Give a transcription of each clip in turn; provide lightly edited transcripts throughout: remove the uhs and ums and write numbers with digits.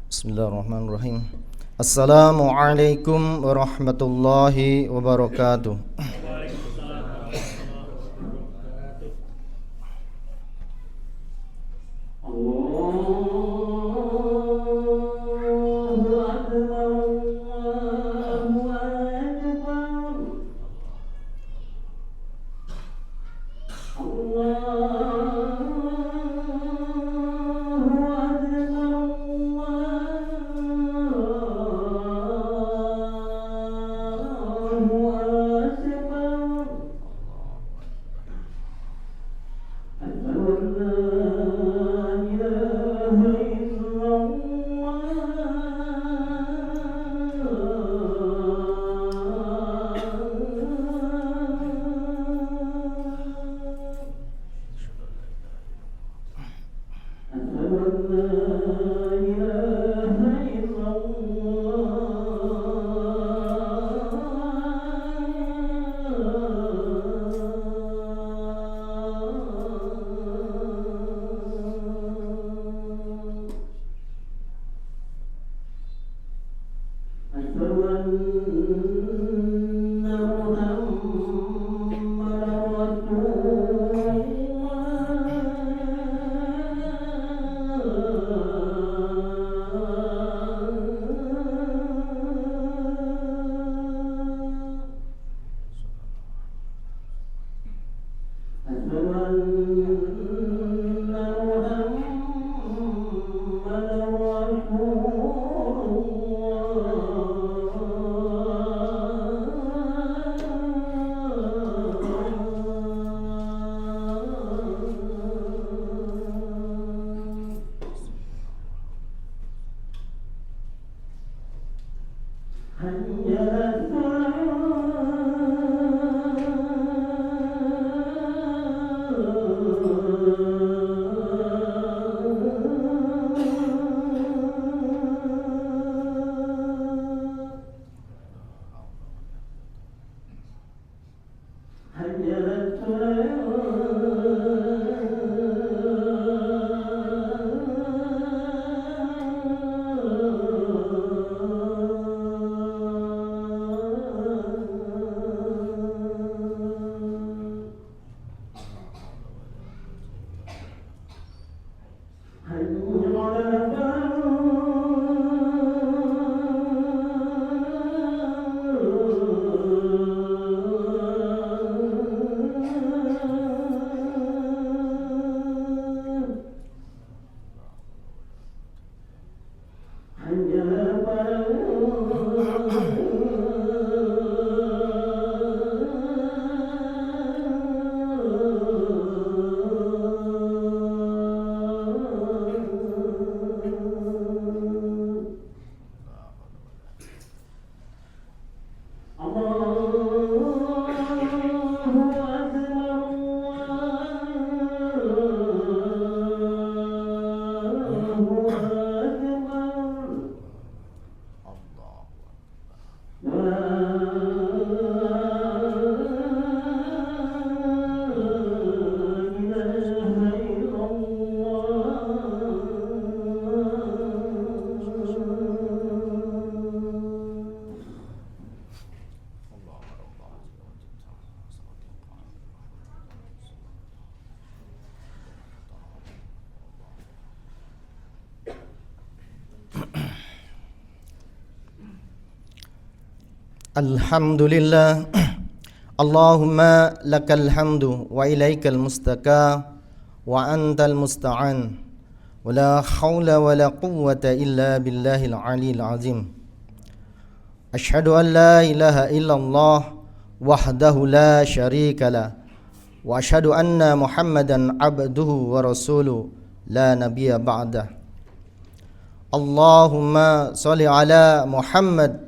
Bismillahirrahmanirrahim. Assalamualaikum warahmatullahi wabarakatuh. Alhamdulillah. Allahumma lakal hamdu wa ilaikal mustaka wa antal musta'an wa la hawla wa la quwwata illa billahil aliyil azim. Ashhadu an la ilaha illallah wahdahu la syarika lah wa ashhadu anna Muhammadan abduhu wa rasuluh la nabiyya ba'dah. Allahumma shalli ala Muhammad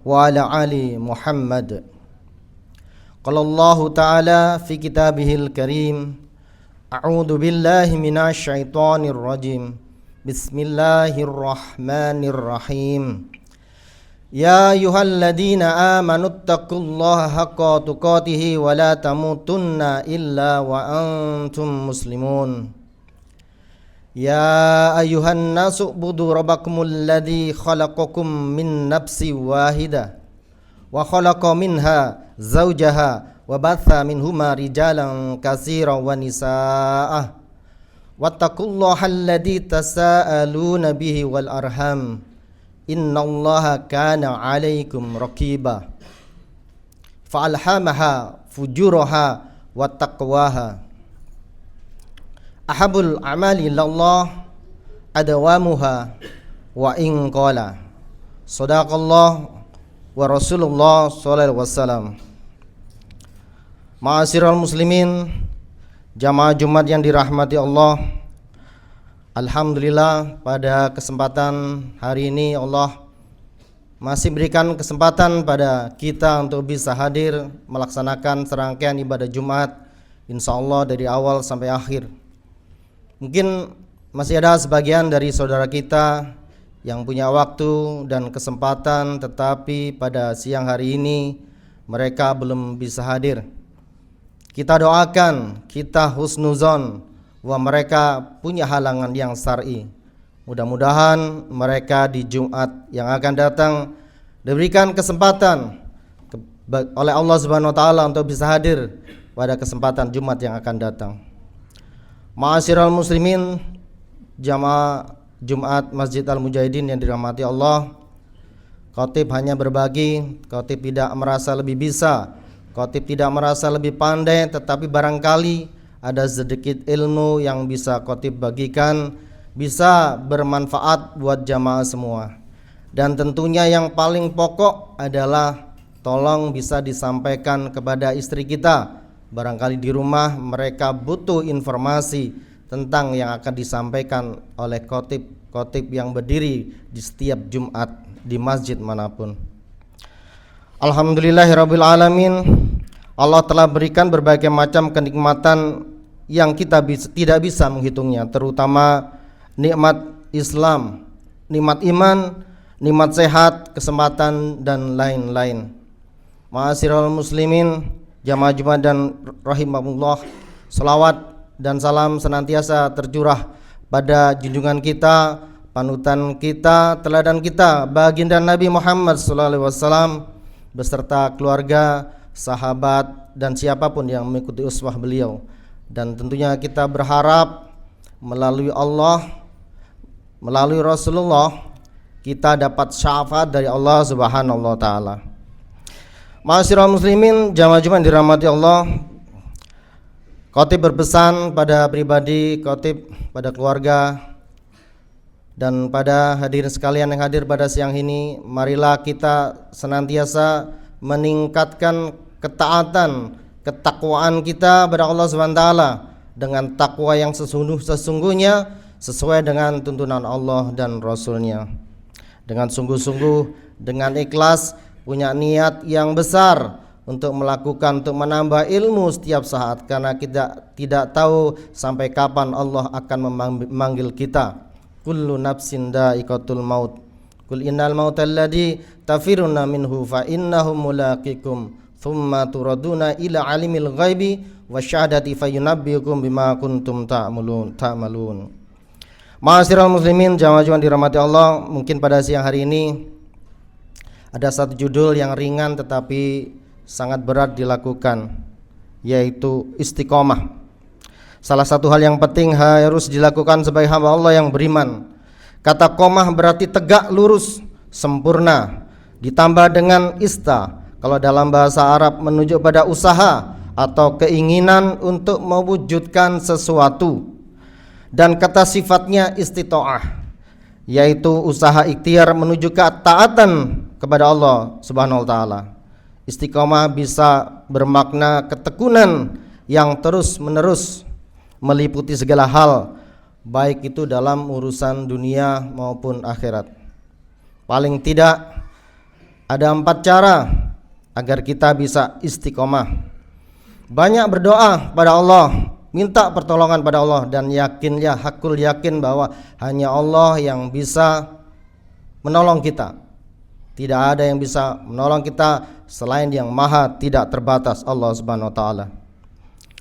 wa ala ali Muhammad. Qala Allah Ta'ala fi kitabihil karim, a'udzu billahi minasy syaithanir rajim. Bismillahirrahmanirrahim. Ya ayyuhalladzina amanuttaqullaha haqqa tuqatih wa la tamutunna illa wa antum muslimun. Ya ayuhan nasu budu rabbakumul ladzi khalaqakum min nafsi wahidah wa khalaqa minha zawjaha wa batha minhuma rijalan katsiran wa nisaa wattaqullaha alladzi tasaaluna bihi wal arham innallaha kana 'alaikum raqiba fa'alhamaha fujuraha wa taqwaha ahabul amali ilallah adawamuha wa in qala sadaqallah wa rasulullah sallallahu alaihi wasallam. Ma'asyiral muslimin, jamaah Jumat yang dirahmati Allah, alhamdulillah pada kesempatan hari ini Allah masih berikan kesempatan pada kita untuk bisa hadir melaksanakan serangkaian ibadah Jumat insyaallah dari awal sampai akhir. Mungkin masih ada sebagian dari saudara kita yang punya waktu dan kesempatan, tetapi pada siang hari ini mereka belum bisa hadir. Kita doakan, kita husnuzon bahwa mereka punya halangan yang syar'i. Mudah-mudahan mereka di Jumat yang akan datang diberikan kesempatan oleh Allah Subhanahu wa taala untuk bisa hadir pada kesempatan Jumat yang akan datang. Ma'asyiral muslimin, jamaah Jumat Masjid Al-Mujahidin yang dirahmati Allah, khatib hanya berbagi, khatib tidak merasa lebih bisa, khatib tidak merasa lebih pandai, tetapi barangkali ada sedikit ilmu yang bisa khatib bagikan, bisa bermanfaat buat jamaah semua. Dan tentunya yang paling pokok adalah tolong bisa disampaikan kepada istri kita. Barangkali di rumah mereka butuh informasi tentang yang akan disampaikan oleh khotib yang berdiri di setiap Jumat di masjid manapun. Alhamdulillahirabbil alamin, Allah telah berikan berbagai macam kenikmatan yang kita tidak bisa menghitungnya, terutama nikmat Islam, nikmat iman, nikmat sehat, kesempatan dan lain-lain. Ma'asyiral muslimin, jamaah Jumat dan rahimahullah, salawat dan salam senantiasa tercurah pada junjungan kita, panutan kita, teladan kita, baginda Nabi Muhammad SAW beserta keluarga, sahabat dan siapapun yang mengikuti uswah beliau. Dan tentunya kita berharap melalui Allah, melalui Rasulullah, kita dapat syafaat dari Allah Subhanahu wa taala. Ma'asyiral muslimin, jamaah Jumat dirahmati Allah, khatib berpesan pada pribadi, khatib pada keluarga, dan pada hadirin sekalian yang hadir pada siang ini, marilah kita senantiasa meningkatkan ketaatan, ketakwaan kita kepada Allah Subhanahu wa taala dengan takwa yang sesungguhnya sesuai dengan tuntunan Allah dan Rasul-Nya. Dengan sungguh-sungguh, dengan ikhlas, punya niat yang besar untuk melakukan, untuk menambah ilmu setiap saat, karena kita tidak tahu sampai kapan Allah akan memanggil kita. Kullu nafsin dha'iqatul maut. Qul innal mautal ladzi tafiruna minhu fa innahu mulaqikum thumma turaduna ila alimil ghaibi wasyahadati fayunabbiukum bima kuntum ta'malun. Ma'asyiral muslimin, jamaah Jumat dirahmati Allah, mungkin pada siang hari ini ada satu judul yang ringan tetapi sangat berat dilakukan, yaitu istiqomah. Salah satu hal yang penting harus dilakukan sebagai hamba Allah yang beriman. Kata qomah berarti tegak, lurus, sempurna, ditambah dengan ista. Kalau dalam bahasa Arab menunjuk pada usaha atau keinginan untuk mewujudkan sesuatu. Dan kata sifatnya istita'ah, yaitu usaha ikhtiar menuju ketaatan kepada Allah Subhanahu wa taala. Istiqomah bisa bermakna ketekunan yang terus-menerus meliputi segala hal, baik itu dalam urusan dunia maupun akhirat. Paling tidak ada 4 cara agar kita bisa istiqomah. Banyak berdoa pada Allah, minta pertolongan pada Allah, dan yakinlah, hakul yakin bahwa hanya Allah yang bisa menolong kita. Tidak ada yang bisa menolong kita selain yang maha tidak terbatas, Allah Subhanahu wa taala.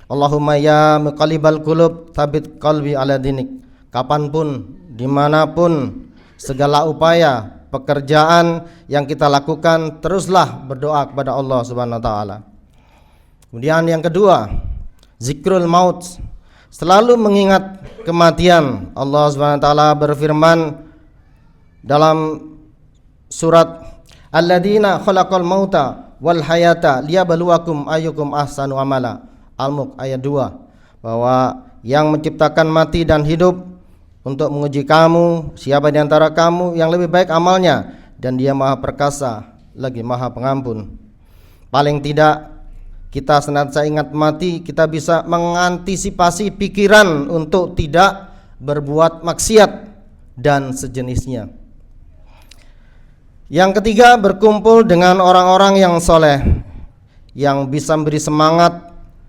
Allahumma ya muqallibal qulub tsabbit qalbi ala dinik. kapanpun, dimanapun, segala upaya, pekerjaan yang kita lakukan, teruslah berdoa kepada Allah Subhanahu wa taala. Kemudian yang kedua, zikrul maut, selalu mengingat kematian. Allah Subhanahu wa taala berfirman dalam surat Alladzina khalaqal mauta wal hayata liyabluwakum ayyukum ahsanu amala, Al-Mulk ayat 2, bahwa yang menciptakan mati dan hidup untuk menguji kamu, siapa di antara kamu yang lebih baik amalnya, dan Dia Maha Perkasa lagi Maha Pengampun. Paling tidak kita senantiasa ingat mati, kita bisa mengantisipasi pikiran untuk tidak berbuat maksiat dan sejenisnya. Yang ketiga, berkumpul dengan orang-orang yang soleh, yang bisa memberi semangat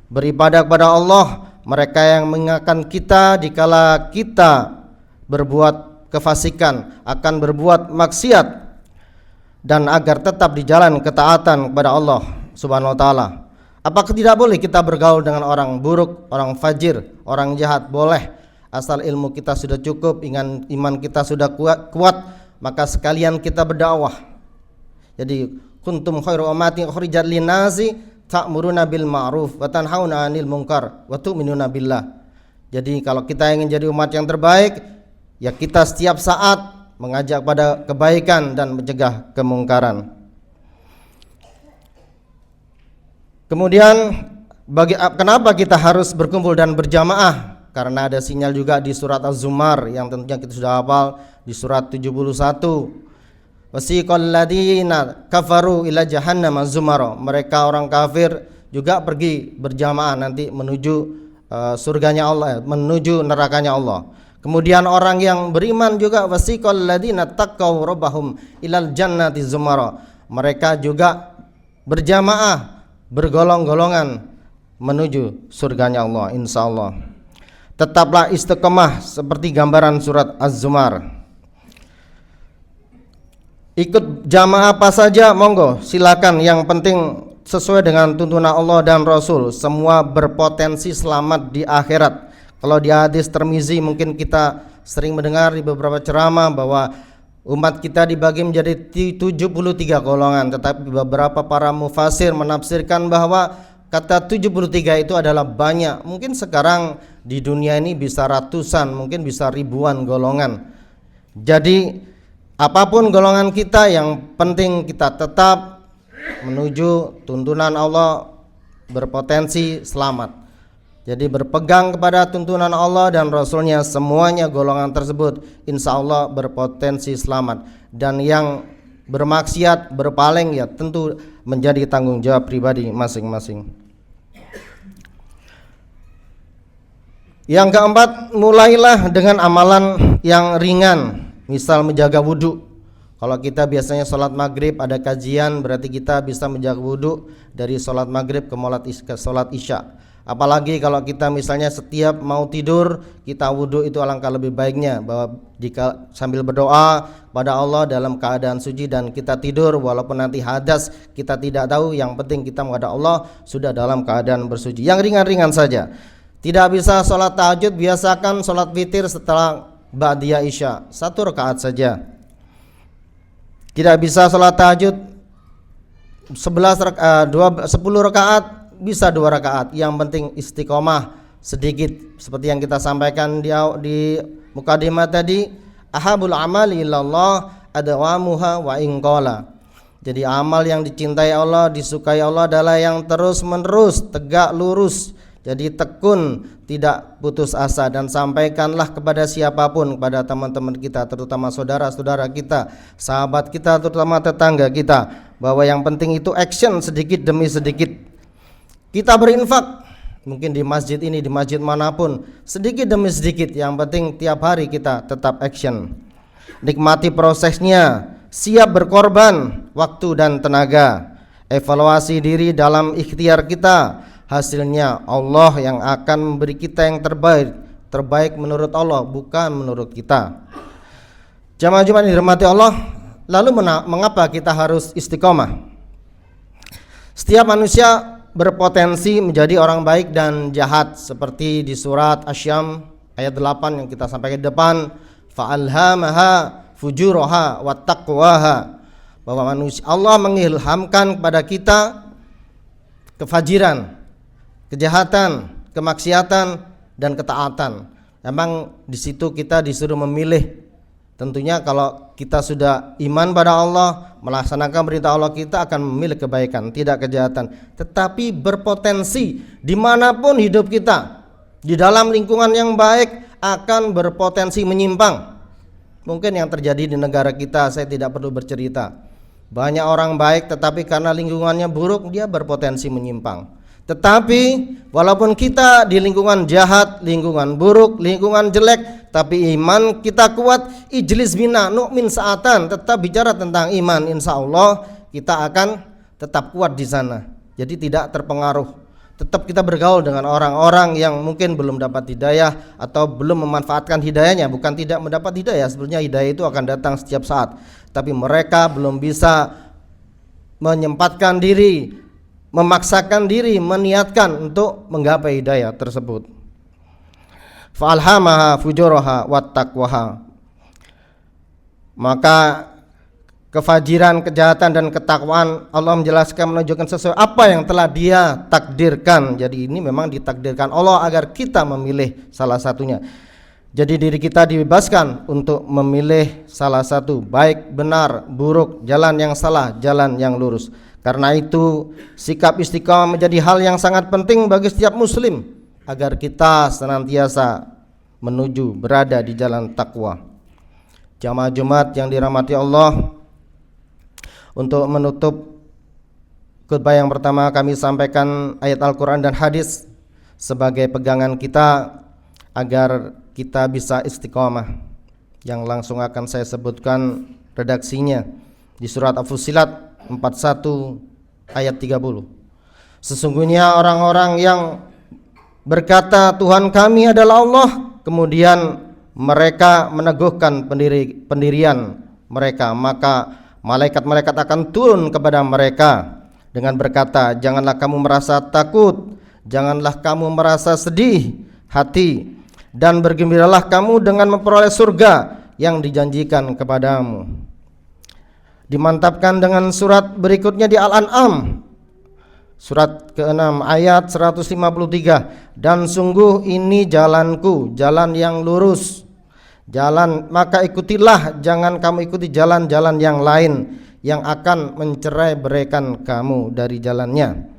beribadah kepada Allah. Mereka yang mengingatkan kita dikala kita berbuat kefasikan, akan berbuat maksiat, dan agar tetap di jalan ketaatan kepada Allah Subhanahu wa taala. Apakah tidak boleh kita bergaul dengan orang buruk, orang fajir, orang jahat? Boleh, asal ilmu kita sudah cukup, iman kita sudah kuat, maka sekalian kita berdakwah. Jadi kuntum khairu ummatin ukhrijat linnasi ta'muruna bil ma'ruf wa tanhauna 'anil munkar wa tu'minuna billah. Jadi kalau kita ingin jadi umat yang terbaik, ya kita setiap saat mengajak pada kebaikan dan mencegah kemungkaran. Kemudian kenapa kita harus berkumpul dan berjamaah? Karena ada sinyal juga di surat Az-Zumar yang tentunya kita sudah hafal, di surat 71. Wasiqal ladzina kafaru ila jahannam az-zumara. Mereka orang kafir juga pergi berjamaah nanti menuju surganya Allah, menuju nerakanya Allah. Kemudian orang yang beriman juga wasiqal ladzina taqaw rabbahum ilal jannati zumara. Mereka juga berjamaah, bergolong-golongan menuju surganya Allah insyaallah. Tetaplah istiqomah seperti gambaran surat Az-Zumar. Ikut jamaah apa saja monggo, silakan, yang penting sesuai dengan tuntunan Allah dan Rasul. Semua berpotensi selamat di akhirat. Kalau di hadis Tirmizi mungkin kita sering mendengar di beberapa ceramah bahwa umat kita dibagi menjadi 73 golongan, tetapi beberapa para mufasir menafsirkan bahwa kata 73 itu adalah banyak. Mungkin sekarang di dunia ini bisa ratusan, mungkin bisa ribuan golongan. Jadi apapun golongan kita, yang penting kita tetap menuju tuntunan Allah, berpotensi selamat. Jadi berpegang kepada tuntunan Allah dan Rasulnya, semuanya golongan tersebut insya Allah berpotensi selamat. Dan yang bermaksiat, berpaling, ya tentu menjadi tanggung jawab pribadi masing-masing. Yang keempat, mulailah dengan amalan yang ringan, misal menjaga wudhu. Kalau kita biasanya sholat maghrib ada kajian, berarti kita bisa menjaga wudhu dari sholat maghrib ke sholat isya. Apalagi kalau kita misalnya setiap mau tidur kita wudhu, itu alangkah lebih baiknya, bahwa jika sambil berdoa pada Allah dalam keadaan suci dan kita tidur, walaupun nanti hadas kita tidak tahu, yang penting kita menghadap Allah sudah dalam keadaan bersuci. Yang ringan-ringan saja. Tidak bisa sholat tahajud, biasakan sholat witir setelah ba'diyah isya, 1 rakaat saja. Tidak bisa sholat tahajud 10 rakaat, bisa 2 rakaat. Yang penting istiqomah sedikit, seperti yang kita sampaikan di mukadimah tadi, ahabul amali ilallah adawamuha wa inqala. Jadi amal yang dicintai Allah, disukai Allah adalah yang terus menerus, tegak lurus. Jadi tekun, tidak putus asa, dan sampaikanlah kepada siapapun, kepada teman-teman kita, terutama saudara-saudara kita, sahabat kita, terutama tetangga kita, bahwa yang penting itu action sedikit demi sedikit. Kita berinfak, mungkin di masjid ini, di masjid manapun, sedikit demi sedikit, yang penting tiap hari kita tetap action. Nikmati prosesnya, siap berkorban waktu dan tenaga. Evaluasi diri dalam ikhtiar kita, hasilnya Allah yang akan memberi kita yang terbaik menurut Allah, bukan menurut kita. Jamaah Jumat yang dirahmati Allah, lalu mengapa kita harus istiqomah? Setiap manusia berpotensi menjadi orang baik dan jahat, seperti di surat Asy-Syams ayat 8 yang kita sampaikan di depan, fa'alhamaha fujuraha wa taqwaha, bahwa manusia Allah mengilhamkan kepada kita kefajiran, kejahatan, kemaksiatan dan ketaatan. Memang di situ kita disuruh memilih. Tentunya kalau kita sudah iman pada Allah, melaksanakan perintah Allah, kita akan memilih kebaikan, tidak kejahatan. Tetapi berpotensi dimanapun hidup kita, di dalam lingkungan yang baik akan berpotensi menyimpang. Mungkin yang terjadi di negara kita, saya tidak perlu bercerita. Banyak orang baik tetapi karena lingkungannya buruk, dia berpotensi menyimpang. Tetapi walaupun kita di lingkungan jahat, lingkungan buruk, lingkungan jelek, tapi iman kita kuat, ijlis bina nu'min sa'atan, tetap bicara tentang iman, insya Allah kita akan tetap kuat di sana. Jadi tidak terpengaruh. Tetap kita bergaul dengan orang-orang yang mungkin belum dapat hidayah atau belum memanfaatkan hidayahnya. Bukan tidak mendapat hidayah, sebenarnya hidayah itu akan datang setiap saat. Tapi mereka belum bisa menyempatkan diri, memaksakan diri, meniatkan untuk menggapai hidayah tersebut. Fa'alhamaha fujuraha wa taqwaha. Maka kefajiran, kejahatan dan ketakwaan Allah menjelaskan, menunjukkan sesuai apa yang telah Dia takdirkan. Jadi ini memang ditakdirkan Allah agar kita memilih salah satunya. Jadi diri kita dibebaskan untuk memilih salah satu, baik, benar, buruk, jalan yang salah, jalan yang lurus. Karena itu sikap istiqamah menjadi hal yang sangat penting bagi setiap muslim agar kita senantiasa menuju berada di jalan takwa. Jamaah Jumat yang dirahmati Allah, untuk menutup khutbah yang pertama kami sampaikan ayat Al-Quran dan hadis sebagai pegangan kita agar kita bisa istiqamah. Yang langsung akan saya sebutkan redaksinya di surat Al-Fussilat 41 ayat 30. Sesungguhnya orang-orang yang berkata Tuhan kami adalah Allah, kemudian mereka meneguhkan pendirian mereka, maka malaikat-malaikat akan turun kepada mereka dengan berkata, janganlah kamu merasa takut, janganlah kamu merasa sedih hati, dan bergembiralah kamu dengan memperoleh surga yang dijanjikan kepadamu. Dimantapkan dengan surat berikutnya di Al-An'am surat ke-6 ayat 153, dan sungguh ini jalanku, jalan yang lurus, jalan, maka ikutilah, jangan kamu ikuti jalan-jalan yang lain yang akan mencerai-beraikan kamu dari jalannya.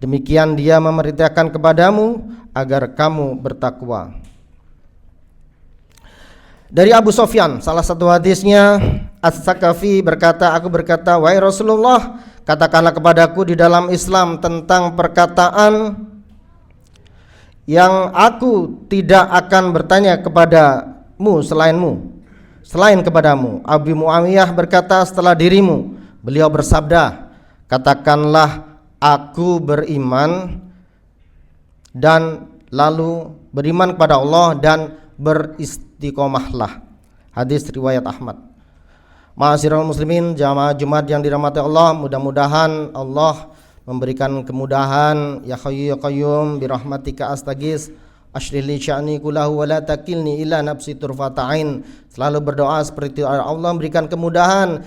Demikian Dia memerintahkan kepadamu agar kamu bertakwa. Dari Abu Sofyan, salah satu hadisnya, As-Sakafi berkata, aku berkata, wahai Rasulullah, katakanlah kepadaku di dalam Islam tentang perkataan yang aku tidak akan bertanya kepadamu selain kepadamu. Abu Muawiyah berkata setelah dirimu, beliau bersabda, katakanlah aku beriman dan lalu beriman kepada Allah dan beristiqomahlah. Hadis riwayat Ahmad. Ma'asyiral muslimin, jamaah Jumat yang dirahmati Allah, mudah-mudahan Allah memberikan kemudahan. Ya Hayyu ya Qayyum birahmatika astaghits, ashrih li sya'ni kullahu wa la takilni ila nafsi turfata'in. Selalu berdoa seperti itu, Allah memberikan kemudahan,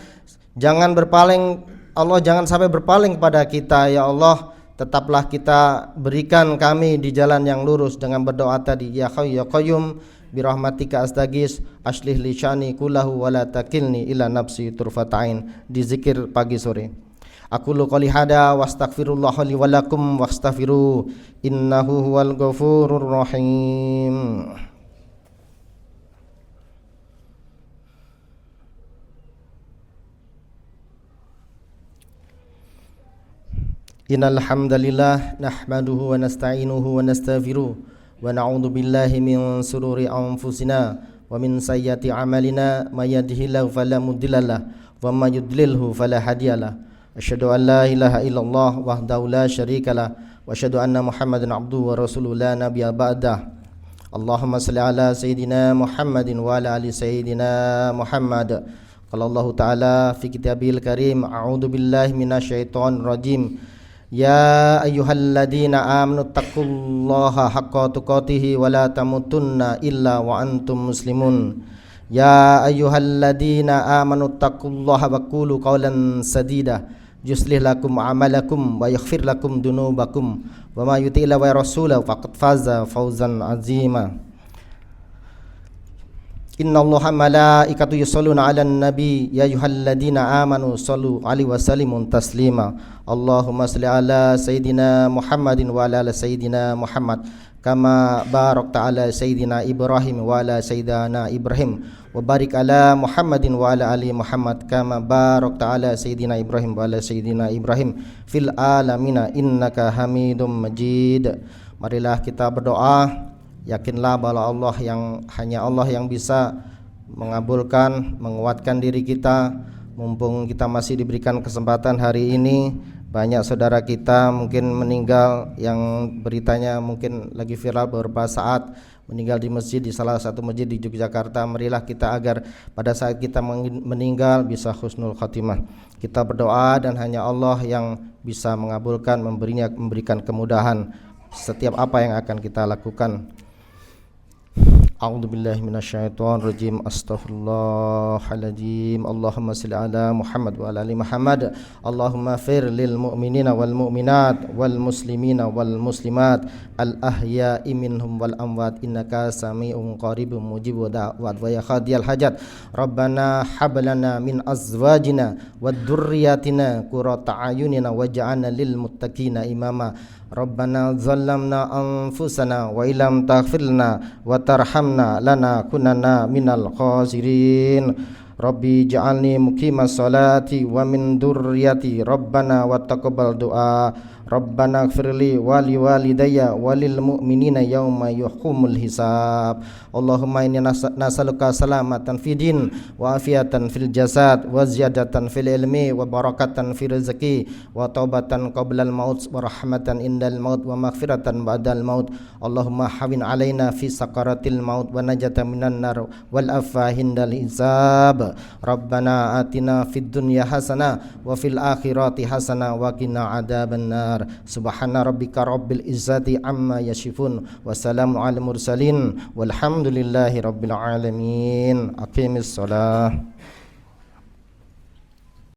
jangan berpaling, Allah jangan sampai berpaling kepada kita. Ya Allah, tetaplah kita berikan kami di jalan yang lurus dengan berdoa tadi, ya Hayyu ya Qayyum birahmatika astaghits, ashlih li sya'ni kullahu wa la takilni ila nafsi turfata'in, di zikir pagi sore. Aku lu qouli hada wa astaghfirullah li wa lakum wastaghfiru innahu huwal ghafurur rahim. Innal hamdalillah nahmaduhu wa nasta'inuhu wa nastaghfiruh wa na'udzu billahi min sururi anfusina wa min sayyiati a'malina may yahdihillahu fala mudhillalah wa may yudlilhu fala hadiyalah. Asyhadu an la ilaha illallah wahdahu la syarikalah wa asyhadu anna Muhammadan abduhu wa rasuluhu la nabiyya ba'dah. Allahumma shalli ala sayyidina Muhammadin wa ala ali sayyidina Muhammad. Qala Allah Ta'ala fi kitabil karim, a'udzu billahi minasyaitonir rajim. يا أيها الذين آمنوا اتقوا الله حق تقاته ولا تموتن إلا وأنتم مسلمون يا أيها الذين آمنوا اتقوا الله وقولوا قولا سديدا يصلح لكم أعمالكم ويغفر لكم ذنوبكم وما يطع الله ورسوله فقد فاز فوزا عظيما إن الله ملائكته يصلون على النبي يا أيها الذين آمنوا صلوا عليه وسلموا تسليما اللهم صل على سيدنا محمد وعلى آل سيدنا محمد كما باركت على سيدنا إبراهيم وعلى سيدنا إبراهيم وبارك على محمد وعلى آل محمد كما باركت على سيدنا إبراهيم وعلى سيدنا إبراهيم في العالمين إنك حميد مجيد. Marilah kita berdoa. Yakinlah bahwa hanya Allah yang bisa mengabulkan, menguatkan diri kita. Mumpung kita masih diberikan kesempatan hari ini, banyak saudara kita mungkin meninggal yang beritanya mungkin lagi viral beberapa saat, meninggal di masjid, di salah satu masjid di Yogyakarta. Marilah kita agar pada saat kita meninggal bisa husnul khatimah. Kita berdoa dan hanya Allah yang bisa mengabulkan, memberikan kemudahan setiap apa yang akan kita lakukan. A'udzu billahi minasyaitonir rajim. Astaghfirullahaladzim. Allahumma shalli ala Muhammad wa ala ali Muhammad. Allahumma fir lil mu'minina wal mu'minat wal muslimina wal muslimat al ahya'i minhum wal amwat innaka sami'un qaribun mujibud da'wat wa ya qadiyal hajat. Rabbana hab lana min azwajina wad dzurriyyatina qurrata a'yunina waj'alna lil muttaqina imama. Rabbana zalamna anfusana wa illam taghfir lana wa tarhamna lanakunanna minal khasirin. Rabbi ja'alni muqimas salati wa min dzurriyyati Rabbana wa taqabbal du'a. Rabbana ighfirli wa liwalidayya wa lil mu'minina yauma yuhkumul hisab. Allahumma inni nas'aluka salamatan fid din wa afiatan fil jasad wa ziyadatan fil ilmi wa barakatan fil rizqi wa taubatan qablal maut wa rahmatan indal maut wa maghfiratan ba'dal maut. Allahumma hawin alaina fi sakaratil maut wa najatan minan nar wal afwa hindal hisab. Rabbana atina fid dunya hasanah wa fil akhirati hasanah wa qina adzabannar. Subhana rabbika rabbil izzati amma yasifun wa salamun alal mursalin walhamdulillahi rabbil alamin. Aqimis shalah.